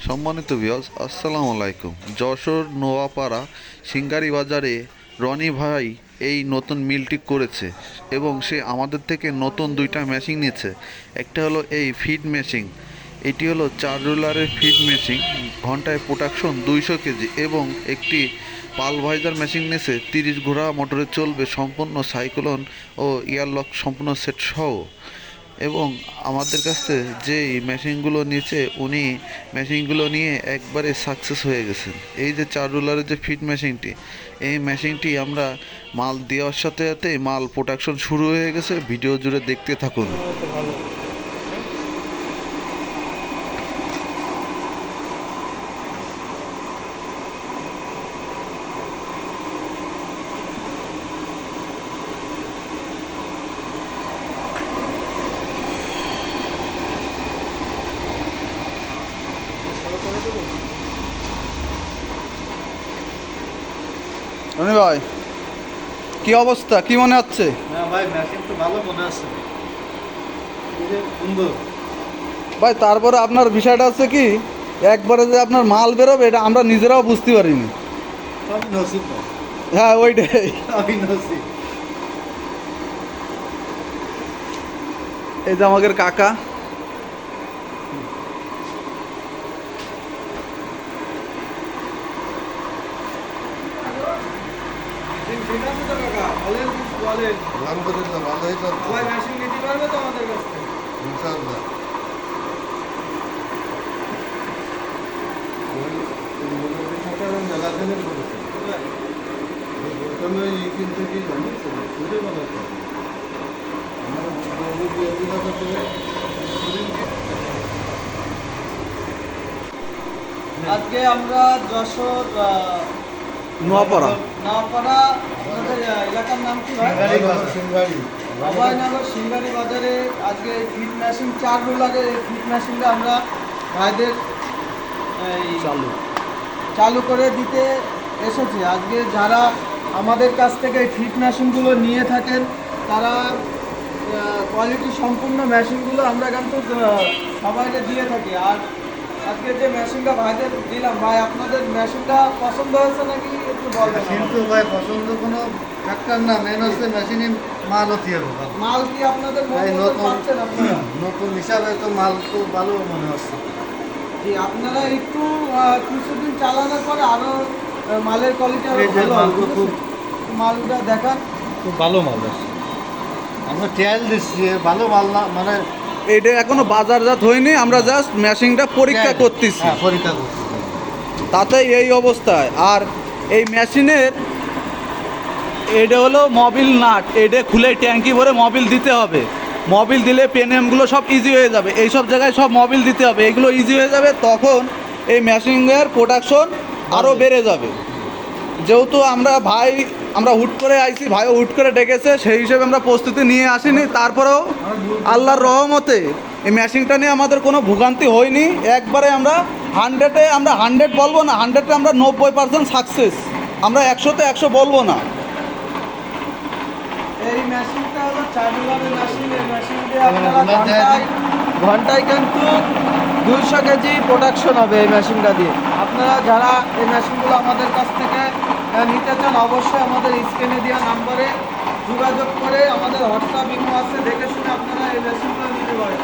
সম্মানিত ভিউয়ার্স, আসসালামু আলাইকুম। যশোর নোয়াপাড়া সিঙ্গারি বাজারে রনি ভাই এই নতুন মিলটি করেছে এবং সে আমাদের থেকে নতুন দুইটা মেশিন নিয়েছে। একটা হলো এই ফিড মেশিন, এটি হলো 4 রোলারের ফিড মেশিন, ঘন্টায় প্রোডাকশন 200 কেজি, এবং একটি পালভাইজার মেশিন নিয়েছে 30 ঘোড়া মোটরে চলবে, সম্পূর্ণ সাইক্লোন ও এয়ারলক সম্পূর্ণ সেট সহ। এবং আমাদের কাছে যেই মেশিনগুলো নিয়েছে উনি মেশিনগুলো নিয়ে একবারে সাকসেস হয়ে গেছেন। এই যে 4 রোলারের যে ফিড মেশিনটি, এই মেশিনটি আমরা মাল দেওয়ার সাথে সাথে মাল প্রোডাকশন শুরু হয়ে গেছে। ভিডিও জুড়ে দেখতে থাকুন। রনি ভাই, কি অবস্থা, কি মনে হচ্ছে? না ভাই, মেশিন তো ভালো মনে আছে। সুন্দর ভাই, তারপরে আপনার বিষয়টা হচ্ছে কি, একবারে যে আপনার মাল বেরোবে এটা আমরা নিজেরাও বুঝতে পারিনি। সবই নসিব ভাই, হ্যাঁ, ওইটাই। সবই নসিব। এই যে আমাদের কাকা, ঠিক আছে তো কাকা, বলেন কিছু বলেন। আলহামদুলিল্লাহ ভালোই চলছে সবাই মেশিন নিতে পারবে তো আমাদের কাছ থেকে? ইনশাআল্লাহ। আজকে আমরা যশোর নোয়াপাড়া নওপাড়া, আপনাদের এলাকার নাম কি ভাই? অভয়নগর সিঙ্গারি বাজারে আজকে ফিট মেশিন 4 রোলারের এই ফিট মেশিনটা আমরা ভাইদের এই চালু করে দিতে এসেছি। আজকে যারা আমাদের কাছ থেকে এই ফিট মেশিনগুলো নিয়ে থাকেন তারা কোয়ালিটি সম্পূর্ণ মেশিনগুলো আমরা কিন্তু সবাইকে দিয়ে থাকি। আর আজকে যে মেশিনটা ভাইদের দিলাম, ভাই আপনাদের মেশিনটা পছন্দ হয়েছে নাকি একটু বলবেন? কিন্তু ভাই পছন্দ কোনো ফ্যাক্টর না, মেন হচ্ছে মেশিনে মাল হতে হবে। মাল কি আপনাদের মন ভাই মতো নতুন পাচ্ছেন আপনারা? নতুন হিসাবে তো মাল তো ভালো মনে হচ্ছে। জি, আপনারা একটু কিছুদিন চালানোর পরে আরো মালের কোয়ালিটি আরো এই যে ভালো মাল হবে। তো খুব মালটা দেখান। খুব ভালো মাল আছে। আমরা ট্রায়াল দিচ্ছি, ভালো মাল না মানে এটা এখনো বাজারজাত হয়নি, আমরা জাস্ট মেশিনটা পরীক্ষা করতেছি, হ্যাঁ, পরীক্ষা করছি। তাতে এই অবস্থায়। আর এই মেশিনের এটা হলো মোবিল নাট, এটা খুলে ট্যাঙ্কি ভরে মোবিল দিতে হবে। মোবিল দিলে পেনএমগুলো সব ইজি হয়ে যাবে, এই সব জায়গায় সব মোবিল দিতে হবে, এগুলো ইজি হয়ে যাবে, তখন এই মেশিনের প্রোডাকশন আরও বেড়ে যাবে। যেহেতু আমরা হুট করে আইছি, ভাইও হুট করে ডেকেছে, সেই হিসেবে আমরা প্রস্তুতি নিয়ে আসিনি। তারপরেও আল্লাহর রহমতে এই মেশিনটা নিয়ে আমাদের কোনো ভোগান্তি হয়নি। একবারে আমরা 100-এ, আমরা 100 বলবো না, 100-এ আমরা 90% সাকসেস। আমরা 100-তে 100 বলবো না। এই মেশিনটা হলো 4 রোলারের মেশিন। এই মেশিন দিয়ে আপনারা ঘন্টায় কিন্তু 200 কেজি প্রোডাকশন হবে এই মেশিনটা দিয়ে। আপনারা যারা এই মেশিনগুলো আমাদের কাছ থেকে নিতে চান অবশ্যই আমাদের স্ক্রিনে দেওয়া নাম্বারে যোগাযোগ করে, আমাদের হোয়াটসঅ্যাপ ইমো আছে, দেখে শুনে আপনারা এই মেশিনগুলো নিতে পারেন।